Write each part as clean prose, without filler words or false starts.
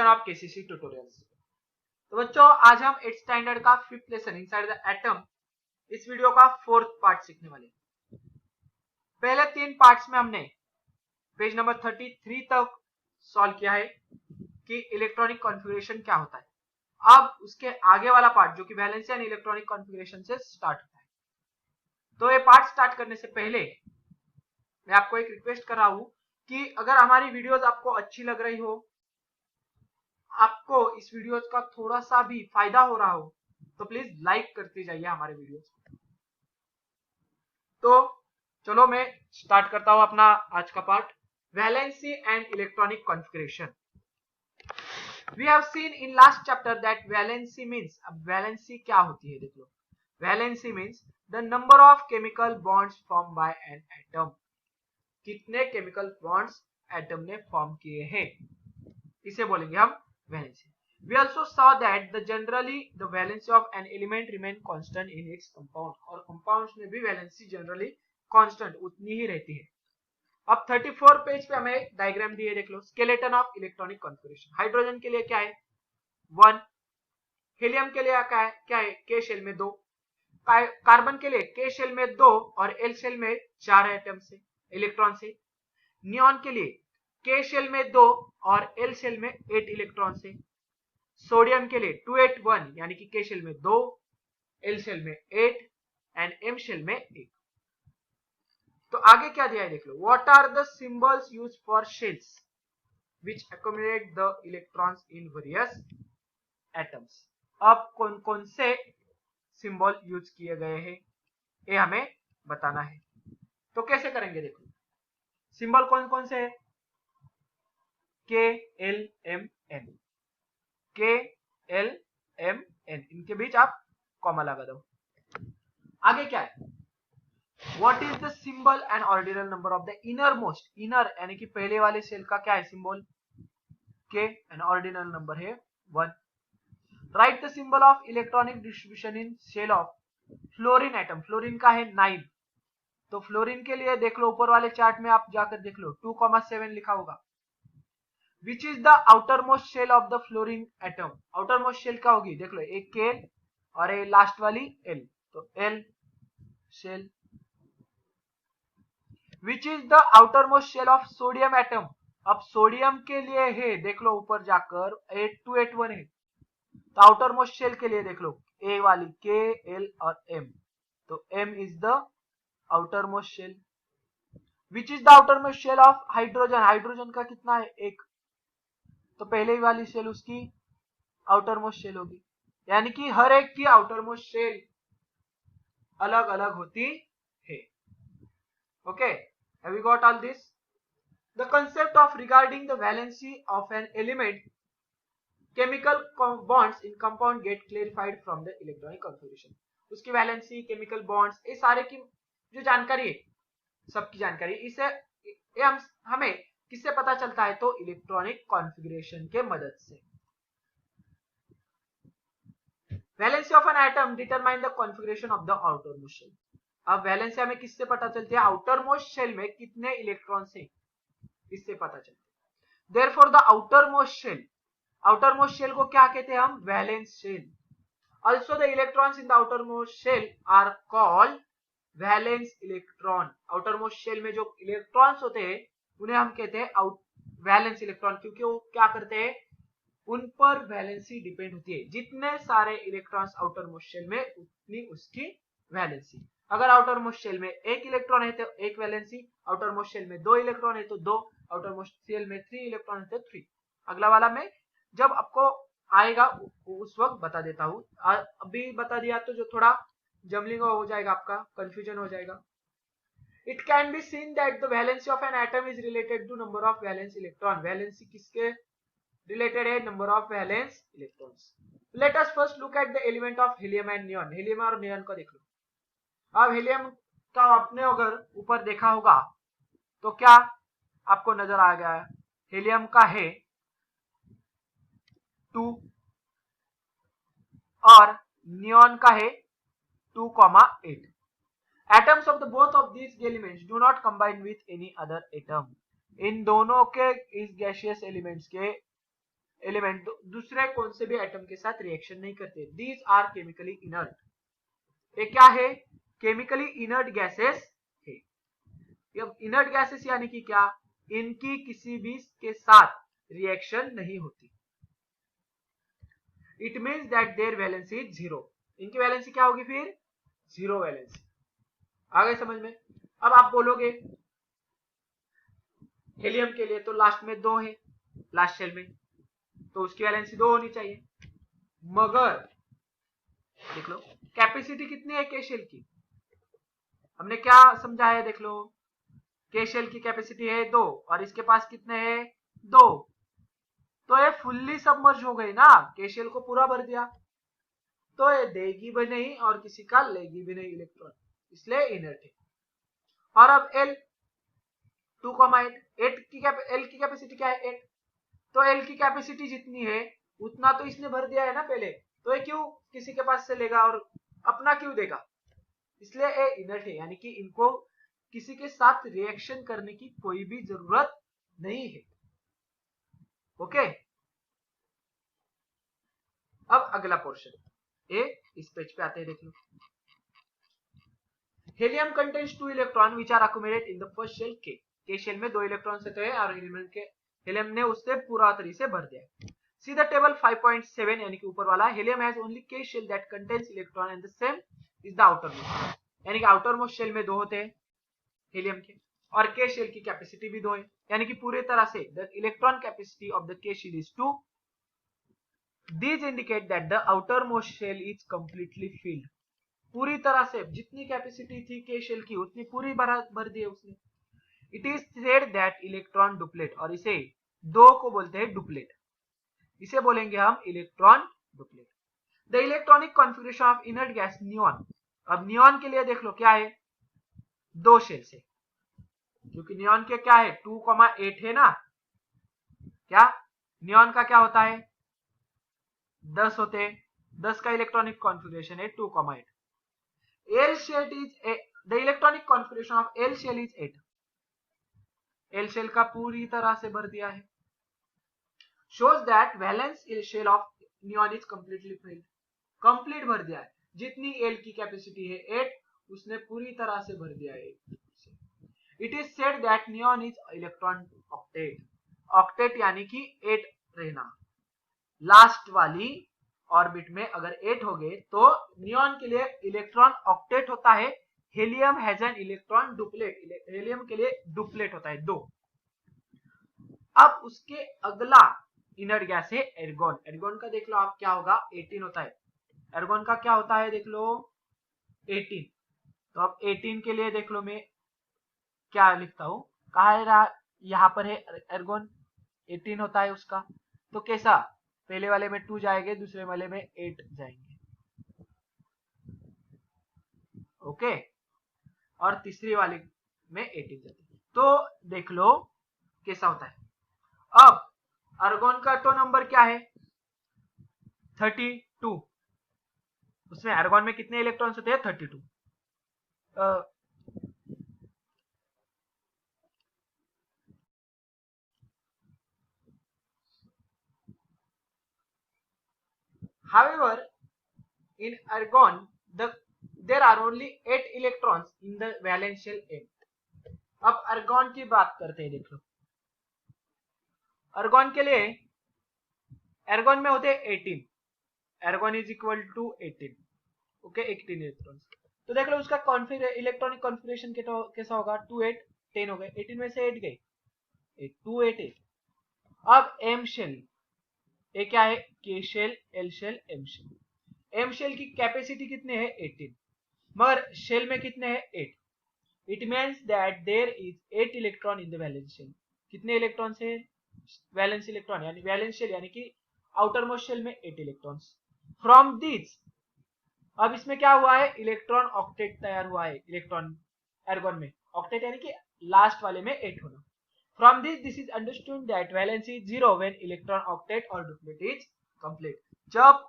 Of KCC tutorials. तो बच्चों आज हम 8th स्टैंडर्ड का 5th lesson inside the atom इस वीडियो का 4th पार्ट सीखने वाले। पहले 3 पार्ट्स में हमने पेज नंबर 33 तक सॉल्व किया है कि इलेक्ट्रॉनिक कॉन्फ़िगरेशन क्या होता है। अब उसके आगे वाला पार्ट जो कि वैलेंसी एंड इलेक्ट्रॉनिक कॉन्फ़िगरेशन से स्टार्ट होता है। तो ये पार्ट स्टार्ट करने से पहले मैं आपको एक रिक्वेस्ट कर रहा हूं कि अगर हमारी वीडियोस आपको अच्छी लग रही हो, आपको इस वीडियोस का थोड़ा सा भी फायदा हो रहा हो, तो प्लीज लाइक करते जाइए हमारे वीडियोस। तो चलो मैं स्टार्ट करता हूं अपना आज का part, valency and electronic configuration. We have seen in last chapter that valency means, अब वैलेंसी क्या होती है देख लो। Valency means the number of chemical bonds form by an atom, कितने केमिकल बॉन्ड्स एटम ने फॉर्म किए हैं, इसे बोलेंगे हम valency. We also saw that the generally the valency of an element remain constant in its compound, और compounds में भी वैलेंसी जनरली कांस्टेंट उतनी ही रहती है। अब 34 पेज पे हमें डायग्राम दिए, देख लो। Skeleton of electronic configuration. Hydrogen के लिए क्या है 1, हीलियम के लिए क्या है के शेल में 2, कार्बन के लिए के शेल में 2 और एल शेल में 4 एटम से इलेक्ट्रॉन से। नियॉन के लिए के शेल में 2 और एल शेल में 8 इलेक्ट्रॉन से। सोडियम के लिए 281 यानी कि के शेल में 2, एल शेल में 8 एंड एम शेल में 1। तो आगे क्या दिया है देख लो। What are the symbols used for shells which accommodate the electrons in various atoms. अब कौन कौन से सिंबल यूज किए गए हैं ये हमें बताना है। तो कैसे करेंगे देखो। सिंबल कौन कौन से है, के एल एम एन, के एल एम एन, इनके बीच आप कॉमा लगा दो। आगे क्या है, what is the symbol and ordinal number of the inner most, inner यानी कि पहले वाले सेल का क्या है सिंबल के एंड ऑर्डिनल नंबर है 1। Write the symbol of electronic distribution in shell of fluorine atom, fluorine का है 9। तो फ्लोरीन के लिए देख लो ऊपर वाले चार्ट में आप जाकर देख लो 2,7 लिखा होगा। Which is the outermost shell of the fluorine atom, outermost shell क्या होगी देख लो, एक के और एक लास्ट वाली L, तो L shell। Which is the outermost shell of sodium atom, अब सोडियम के लिए है देख लो ऊपर जाकर 8281 है, तो outermost shell के लिए देख लो A वाली K L और M, तो M is the outermost shell। Which is the outermost shell of hydrogen, hydrogen का कितना है 1, तो पहले ही वाली शेल उसकी आउटर मोस्ट शेल होगी, यानी कि हर एक की आउटर मोस्ट शेल अलग अलग होती है। Okay, have we got all this. The concept of regarding the valency of an element chemical bonds in compound get clarified from the electronic configuration. उसकी वैलेंसी, केमिकल बॉन्ड्स, ये सारे की जो जानकारी है, सबकी जानकारी इसे ये हमें किससे पता चलता है, तो इलेक्ट्रॉनिक कॉन्फ़िगरेशन के मदद से। Valency of an atom determine the configuration of the outer most shell. अब वैलेंसी हमें किससे पता चलती है, आउटर मोस्ट शेल में कितने इलेक्ट्रॉन्स हैं, इससे पता चलता है। Therefore the outer most shell, outer most shell को क्या कहते हैं हम, valence shell. Also the electrons in the outer most shell are called valence electron. Outer most shell में जो इलेक्ट्रॉन्स होते हैं उन्हें हम कहते हैं वैलेंस इलेक्ट्रॉन, क्योंकि वो क्या करते हैं, उन पर वैलेंसी डिपेंड होती है। जितने सारे इलेक्ट्रॉन्स आउटर मोस्ट शेल में उतनी उसकी वैलेंसी। अगर आउटर मोस्ट शेल में 1 इलेक्ट्रॉन है तो 1 वैलेंसी, आउटर मोस्ट शेल में 2 इलेक्ट्रॉन है तो 2, आउटर मोस्ट शेल में 3 इलेक्ट्रॉन है तो 3। अगला वाला में जब आपको आएगा उस वक्त बता देता हूं, अभी बता दिया तो जो थोड़ा जमलिंग हो जाएगा, आपका कंफ्यूजन हो जाएगा। It can be seen that the valency of an atom is related to number of valence electron. Valency किसके related है, number of valence electrons. Let us first look at the element of helium and neon. Helium और neon को देख लो। अब helium का आपने अगर ऊपर देखा होगा तो क्या आपको नजर आ गया है, helium का है 2 और neon का है 2,8। Atoms of the both of these elements do not combine with any other atom. इन दोनों के इस गैसियस एलिमेंट्स के एलिमेंट दूसरे कौन से भी एटम के साथ रिएक्शन नहीं करते। These are chemically inert. ये क्या है? केमिकली इनर्ट गैसेस है। इनर्ट गैसेस यानी कि क्या? इनकी किसी भी के साथ रिएक्शन नहीं होती। It means that their valency is zero. इनकी वैलेंसी क्या होगी फिर? Zero valency. आ गए समझ में? अब आप बोलोगे हेलियम के लिए तो लास्ट में 2 है, लास्ट शेल में, तो उसकी वैलेंसी 2 होनी चाहिए। मगर देख लो कैपेसिटी कितनी है के शेल की? हमने क्या समझा है? देख लो के शेल की कैपेसिटी है 2 और इसके पास कितने हैं? 2। तो ये फुल्ली सबमर्ज हो गई ना, के शेल को पूरा भर दिया, तो ये देगी भी नहीं और किसी का लेगी भी नहीं इलेक्ट्रॉन, इसलिए इनर्ट है। और अब एल 2,8 एल की कैपेसिटी क्या है? 8। तो एल की कैपेसिटी जितनी है उतना तो इसने भर दिया है ना पहले, तो ये क्यों किसी के पास से लेगा और अपना क्यों देगा? इसलिए ये इनर्ट है, यानी कि इनको किसी के साथ रिएक्शन करने की कोई भी जरूरत नहीं है। ओके, अब अगला पोर्शन इस पेज पे आते हैं, देख लो। Helium contains 2 electron which are accommodate in the first shell K. K shell में 2 इलेक्ट्रॉन होते हैं और हेलियम ने उससे पूरा तरीके से भर दिया। सी द टेबल 5.7 यानी कि ऊपर वाला। Helium has only K shell that contains electron and the same is the outer most, यानी कि आउटर मोस्ट शेल में 2 होते हैं हेलियम के, और के शेल की कैपेसिटी भी 2 है, यानी कि पूरी तरह से the electron capacity of the के shell is 2। These indicate that the outermost shell is completely filled. पूरी तरह से जितनी कैपेसिटी थी के शेल की उतनी पूरी भर दी है उसने। It is said that electron duplet, और इसे 2 को बोलते हैं डुप्लेट, इसे बोलेंगे हम electron duplet. The electronic configuration of inert gas neon. अब नियॉन के लिए देख लो क्या है? 2 शेल से, क्योंकि नियॉन के क्या है? 2,8 है ना। क्या नियॉन का क्या होता है? 10 होते, 10 का इलेक्ट्रॉनिक कॉन्फ़िगरेशन है 2,8। L shell is the electronic configuration of L shell is 8. L shell का पूरी तरह से भर दिया है। Shows that valence shell of neon is completely filled. Complete भर दिया है, जितनी L की कैपेसिटी है 8, उसने पूरी तरह से भर दिया है। It is said that neon is electron octet. Octet यानी कि 8 रहना, लास्ट वाली ऑर्बिट में अगर 8 हो गए तो नियॉन के लिए इलेक्ट्रॉन ऑक्टेट होता है। Helium has an electron duplet, helium के लिए डुप्लेट होता है 2। अब उसके अगला इनर्ट गैस है एर्गोन। एर्गोन का देख लो आप क्या होगा? 18 होता है। एर्गोन का क्या होता है? देख लो 18। तो अब 18 के लिए देख लो मैं क्या लिखता हूं, कहा है यहाँ पर है एर्गोन 18 होता है उसका, तो कैसा? पहले वाले में 2 जाएंगे, दूसरे वाले में 8 जाएंगे। ओके, और तीसरी वाले में 18 जाते। तो देख लो कैसा होता है। अब अर्गोन का तो नंबर क्या है? 32। उसमें अर्गोन में कितने इलेक्ट्रॉन्स होते हैं? 32। However, in argon, there are only 8 electrons in the valence shell M. अब argon की बात करते हैं, देख लो। argon के लिए argon में होते हैं 18, argon is equal to 18, okay 18 electrons. तो देख लो उसका इलेक्ट्रॉनिक कॉन्फ़िगरेशन कैसा होगा? 2 8 10 हो गए, 18 में से 8 गए, 2 8 8। अब M शेल, ये क्या है? K shell, L shell, M shell. M shell की कैपेसिटी कितने है? 18, मगर शेल में कितने हैं? 8। It means that there is 8 electron in the valence shell. कितने इलेक्ट्रॉन है? वैलेंस इलेक्ट्रॉन यानी वैलेंस शेल यानी कि आउटर मोस्ट शेल में 8 इलेक्ट्रॉन्स। फ्रॉम दिस, अब इसमें क्या हुआ है? इलेक्ट्रॉन ऑक्टेट तैयार हुआ है। इलेक्ट्रॉन एर्गोन में ऑक्टेट यानी कि लास्ट वाले में 8 होना। From this is understood that valence is 0 when electron octet or duplet is complete. जब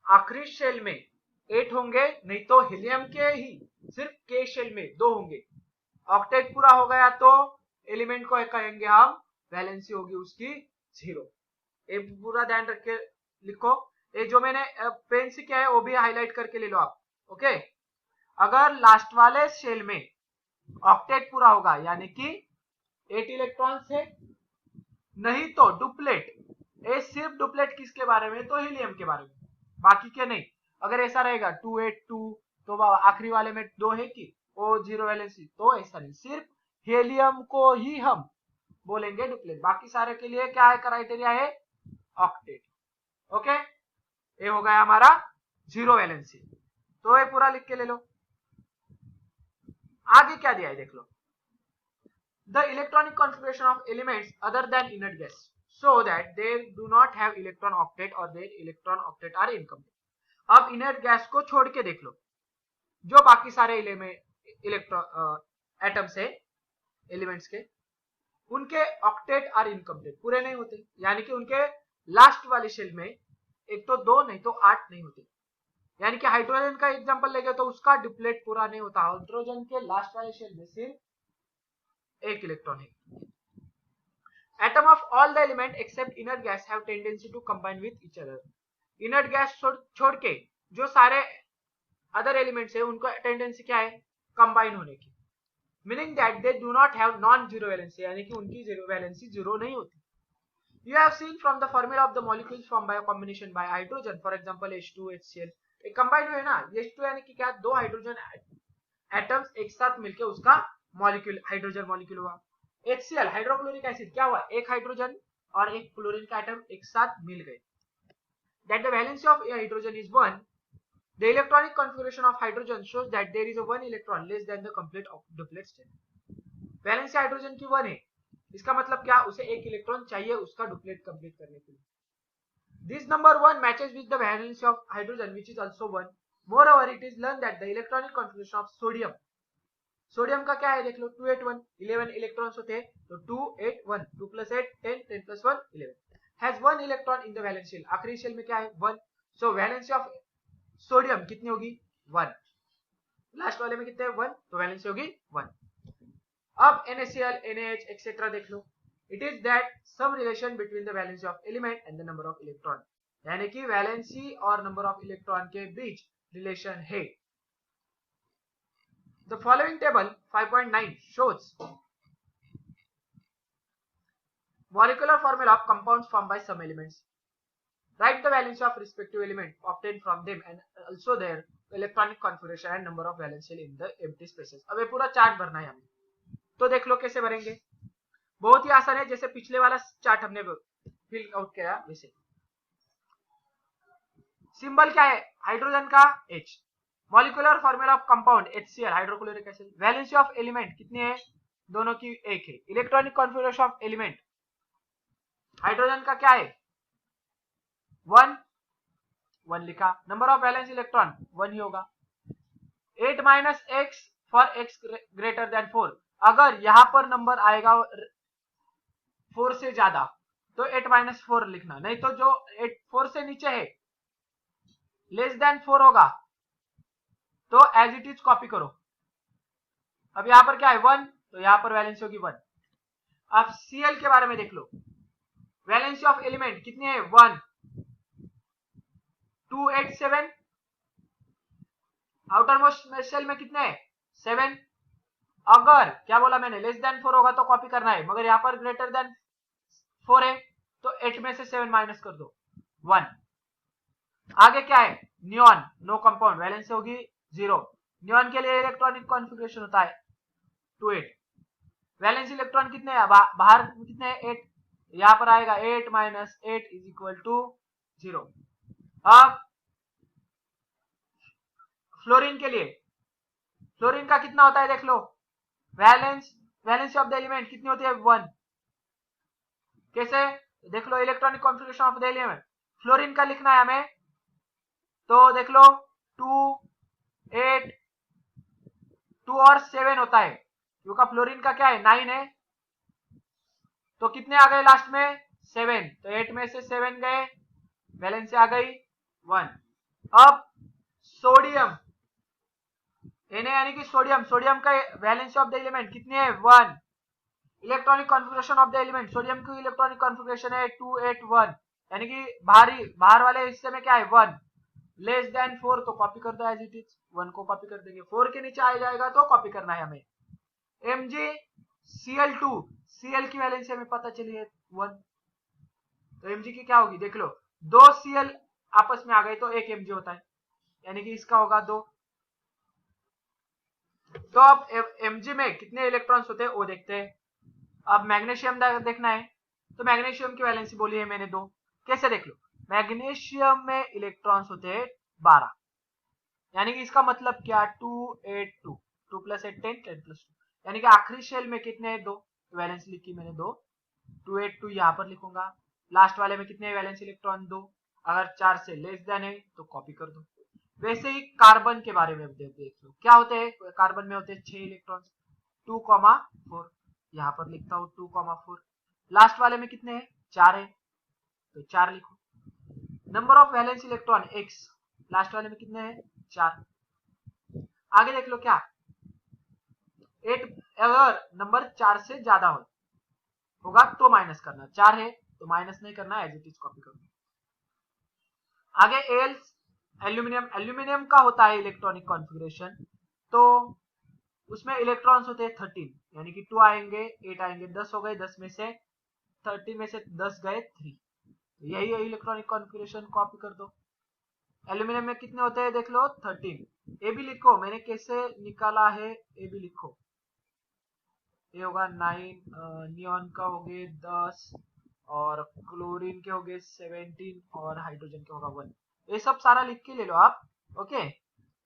आखिरी शेल में 8 होंगे, नहीं तो हीलियम के ही सिर्फ के शेल में 2 होंगे। ऑक्टेट पूरा हो गया तो एलिमेंट को कहेंगे हम वैलेंसी होगी उसकी 0। ये पूरा ध्यान रख के लिखो। ये जो मैंने पेन से किया है वो भी हाईलाइट करके ले लो आप। ओके, अगर लास्ट वाले शेल में ऑक्टेट पूरा होगा यानी कि 8 इलेक्ट्रॉन्स है, नहीं तो डुप्लेट। ये सिर्फ डुप्लेट किसके बारे में, तो हीलियम के बारे में, बाकी के नहीं। अगर ऐसा रहेगा 282 तो आखिरी वाले में 2 है कि वो 0 वैलेंसी, तो ऐसा नहीं, सिर्फ हीलियम को ही हम बोलेंगे डुप्लेट, बाकी सारे के लिए क्या है क्राइटेरिया है, ऑक्टेट। ओके, ये हो गया हमारा 0 वैलेंसी। तो ये पूरा लिख के ले लो। आगे क्या दिया है देख लो, the electronic configuration of elements other than inert gas so that they do not have electron octet or their electron octet are incomplete। अब inert gas को छोड़ के देख लो, जो बाकी सारे एटम्स है एलिमेंट्स के, उनके ऑक्टेट आर इनकम्प्लीट, पूरे नहीं होते, यानी कि उनके लास्ट वाले शेल में एक तो 2 नहीं तो 8 नहीं होते। यानी कि हाइड्रोजन का एग्जांपल लेंगे तो उसका डिप्लेट पूरा नहीं होता, हाइड्रोजन के लास्ट वाले शेल में सिर्फ 1 इलेक्ट्रॉन है। Atom of all the element except inert gas have tendency to combine with each other. Inert gas छोड़ के जो सारे अदर एलिमेंट्स है उनको टेंडेंसी क्या है, कंबाइन होने की, meaning that they do not have non zero valency, यानी कि उनकी जीरो वैलेंसी जीरो नहीं होती। You have seen from the formula of the molecules formed by a combination by hydrogen, for example H2 HCl, एक combine हुए ना, H2 यानी कि क्या, 2 हाइड्रोजन एटम्स एक साथ मिलके उसका मॉलिक्यूल हाइड्रोजन मॉलिक्यूल हुआ। HCl हाइड्रोक्लोरिक एसिड क्या हुआ, एक हाइड्रोजन और एक क्लोरीन का एटम एक साथ मिल गए। That the valency of a hydrogen is 1, the electronic configuration of hydrogen shows that there is a 1 electron less than the complete duplet state। Valency hydrogen की 1 है, इसका मतलब क्या, उसे 1 इलेक्ट्रॉन चाहिए उसका डुप्लेट कंप्लीट करने के लिए। This number 1 matches with the valency of hydrogen which is also 1। Moreover, it is learned that the electronic configuration of sodium, sodium का क्या है देख लो, 281, 11 इलेक्ट्रॉन्स होते हैं, तो 281, 2 + 8 10, 10 + 1 11, has 1 electron in the valence shell, आखिरी शेल में क्या है 1। So valency of सोडियम कितनी होगी 1, लास्ट वाले में कितने 1, तो वैलेंसी होगी 1। अब NaCl, NaH एक्सेट्रा देख लो, it is that some relation between the valency of element and the number of electron, यानी कि वैलेंसी और नंबर ऑफ इलेक्ट्रॉन के बीच रिलेशन है। The following table 5.9 shows molecular formula of compounds formed by some elements। Write the valency of respective element obtained from them and also their electronic configuration and number of valence shell in the empty spaces। अब ये पूरा chart भरना है हमें, तो देख लो कैसे भरेंगे, बहुत ही आसान है, जैसे पिछले वाला चार्ट हमने फिल आउट किया वैसे। सिंबल क्या है हाइड्रोजन का H, molecular formula of compound HCl hydrochloric acid, valency of element कितनी है, दोनों की 1 है। Electronic configuration of element, hydrogen का क्या है 1 1 लिखा, नंबर ऑफ वैलेंस इलेक्ट्रॉन 1 ही होगा। 8 - x for x greater than 4, अगर यहां पर नंबर आएगा 4 से ज्यादा तो 8 - 4 लिखना, नहीं तो जो 4 से नीचे है लेस देन 4 होगा तो एज इट इज कॉपी करो। अब यहां पर क्या है 1, तो यहां पर वैलेंसी होगी 1। अब Cl के बारे में देख लो, वैलेंसी ऑफ एलिमेंट कितनी है 1, 287, आउटर मोस्ट शेल में कितने हैं 7। अगर क्या बोला मैंने लेस देन 4 होगा तो कॉपी करना है, मगर यहां पर ग्रेटर देन 4 है तो 8 में से 7 माइनस कर दो 1। आगे क्या है नियॉन, नो कंपाउंड, वैलेंसी होगी 0। नियॉन के लिए इलेक्ट्रॉनिक कॉन्फ़िगरेशन होता है 28, वैलेंसी इलेक्ट्रॉन कितने हैं बाहर कितने हैं 8, यहां पर आएगा 8 - 8 = 0। अब फ्लोरीन के लिए, फ्लोरीन का कितना होता है देख लो, वैलेंसी ऑफ द एलिमेंट कितनी होती है 1। कैसे देख लो, electronic configuration of the element, fluorine का लिखना है हमें, तो देख लो 2 8 2 और 7 होता है, क्योंकि फ्लोरीन का क्या है 9 है, तो कितने आ गए लास्ट में 7, तो 8 में से 7 गए, वैलेंसी आ गई 1। अब सोडियम Na यानी कि सोडियम, सोडियम का वैलेंसी ऑफ द एलिमेंट कितनी है 1, electronic configuration of the element, sodium की इलेक्ट्रॉनिक कॉन्फ़िगरेशन है 281, यानी कि बाहर वाले हिस्से में क्या है 1, लेस देन 4 तो कॉपी कर दो एज इट इज, 1 को कॉपी कर देंगे, 4 के नीचे आ जाएगा तो कॉपी करना है हमें। MgCl2, Cl की वैलेंसी हमें पता चली है 1, तो Mg की क्या होगी देख लो, 2 Cl आपस में आ गए तो 1 Mg होता है, यानी कि इसका होगा 2। तो अब Mg में कितने इलेक्ट्रॉन्स होते हैं वो देखते हैं। अब मैग्नीशियम देखना है, तो मैग्नीशियम की वैलेंसी बोली है मैंने 2। कैसे देख लो, मैग्नीशियम में इलेक्ट्रॉन्स होते हैं 12, यानी कि इसका मतलब क्या 282, 2 + 8 10, 10 + 2, यानी कि आखिरी शेल में कितने हैं 2, वैलेंसी लिखी मैंने 2, 282 यहाँ पर लिखूंगा। लास्ट वाले में कितने वैलेंस इलेक्ट्रॉन 2, अगर 4 से लेस देन है तो कॉपी कर दो। वैसे ही कार्बन के बारे में देख लो, क्या होते हैं कार्बन में होते हैं 6 इलेक्ट्रॉन, 2,4, यहाँ पर लिखता हूँ 2,4। लास्ट वाले में कितने हैं 4 है तो 4 लिखो। Number of valence electron x, last वाले में कितने हैं 4। आगे देख लो क्या 8, अगर नंबर 4 से ज्यादा होगा तो माइनस करना, 4 है तो माइनस नहीं करना, एज इट इज कॉपी करो। आगे एल एल्यूमिनियम, एल्यूमिनियम का होता है इलेक्ट्रॉनिक कॉन्फ़िगरेशन, तो उसमें इलेक्ट्रॉन्स होते हैं 13, यानी कि 2 आएंगे 8 आएंगे, 10 हो गए, 10 में से 13 में से 10 गए 3, यही है इलेक्ट्रॉनिक कॉन्फ़िगरेशन, कॉपी कर दो। एल्यूमिनियम में कितने होते हैं देख लो 13, ए भी लिखो, मैंने कैसे निकाला है ए भी लिखो, ये होगा 9, नियॉन का हो गए 10, और क्लोरीन के हो गए 17, और हाइड्रोजन के होगा 1, ये सब सारा लिख के ले लो आप। Okay,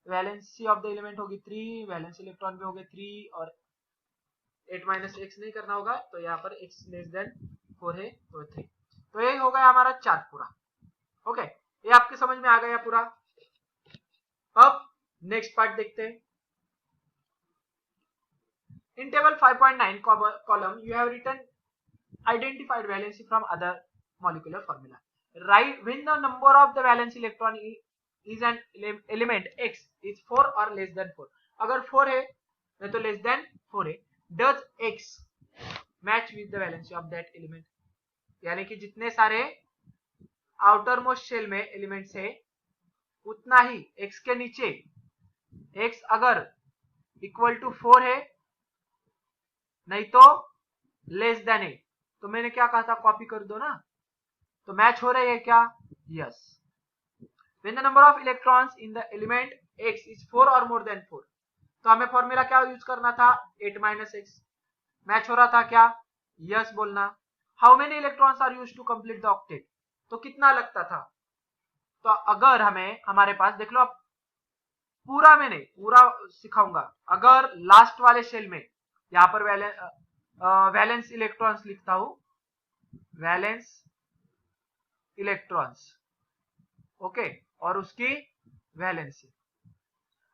valency of the element होगी 3, वैलेंस इलेक्ट्रॉन भी हो गए 3, और 8 - x नहीं करना होगा, तो यहाँ पर x लेस देन 4 है तो 3, तो ये हो गया हमारा चार्ट पूरा। ओके, ये आपके समझ में आ गया पूरा। अब नेक्स्ट पार्ट देखते हैं। In table 5.9 column, you have written identified valency from other molecular formula. Write when the number of the valence electron is an element X is 4 or less than 4. अगर 4 है नहीं तो less than 4 है, does X match with the valency of that element? यानी कि जितने सारे outer most shell में एलिमेंट्स है उतना ही X के नीचे X अगर इक्वल टू 4 है नहीं तो लेस देन है, तो मैंने क्या कहा था कॉपी कर दो ना, तो मैच हो रही है क्या, yes. When the number of electrons in the element x is 4 और मोर देन 4, तो हमें फॉर्मूला क्या यूज करना था 8 - x, मैच हो रहा था क्या, यस बोलना। How many electrons are used to complete the octet, तो कितना लगता था, तो अगर हमें हमारे पास देख लो, अब पूरा मैंने पूरा सिखाऊंगा, अगर लास्ट वाले शेल में यहाँ पर वैलेंस इलेक्ट्रॉन्स लिखता हूं, वैलेंस इलेक्ट्रॉन्स, ओके, और उसकी वैलेंसी,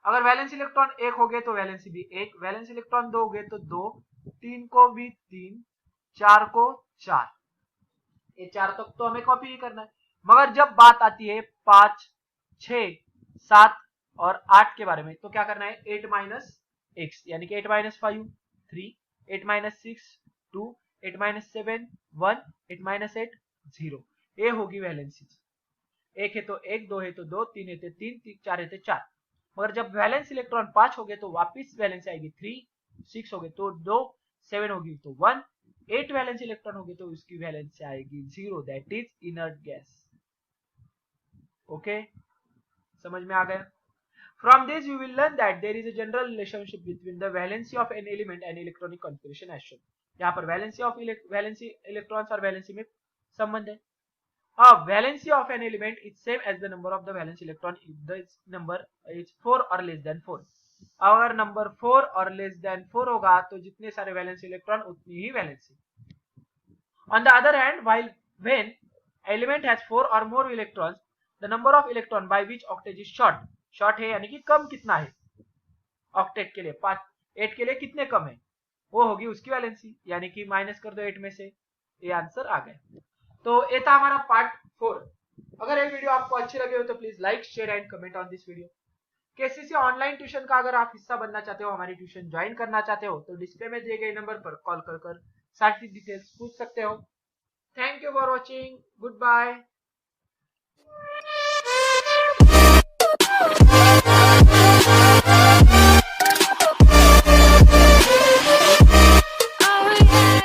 अगर वैलेंस इलेक्ट्रॉन 1 हो गए तो वैलेंसी भी 1, वैलेंस इलेक्ट्रॉन 2 हो गए तो 2, 3 को भी 3, 4 को 4, ये 4 तक तो हमें कॉपी ही करना है। मगर जब बात आती है 5, 6, 7 और 8 के बारे में, तो क्या करना है 8 - x, यानी कि 8 - 5 3, 8 - 6 2, 8 - 7 1, 8 - 8 0, ये होगी वैलेंसी। 1 है तो 1, 2 है तो 2, 3 है तो 3, 4 है तो 4। मगर जब वैलेंस इलेक्ट्रॉन 5 हो गए तो वापिस वैलेंसी आएगी 3, 6 हो गए तो 2, 7 होगी तो 1, 8 वैलेंस इलेक्ट्रॉन होगी तो उसकी वैलेंसी आएगी 0, that is inert gas. Okay, समझ में आ गया। From this you will learn that there is a general relationship between the valency of an element and electronic configuration as shown. यहाँ पर valency electrons और valency में संबंध है। Valency of an element is same as the number of the valence electron if the number is 4 or less than 4. अगर number 4 और less than 4 होगा तो जितने सारे वैलेंस इलेक्ट्रॉन उतनी ही valency. On the other hand, when element has 4 or more electrons, the number of electron by which octet is short है, यानी कि कम कितना है ऑक्टेट के लिए 5, 8 के लिए कितने कम है, वो होगी उसकी वैलेंसी, यानी कि माइनस कर दो 8 में से, ये आंसर आ गया। तो ये था हमारा पार्ट 4। अगर ये वीडियो आपको अच्छी लगे हो तो please like, share and comment on this video. KCC online tuition का अगर आप हिस्सा बनना चाहते हो, हमारी ट्यूशन ज्वाइन करना चाहते हो, तो डिस्प्ले में दिए गए नंबर पर कॉल कर सारी डिटेल्स पूछ सकते हो। Thank you for watching, good bye.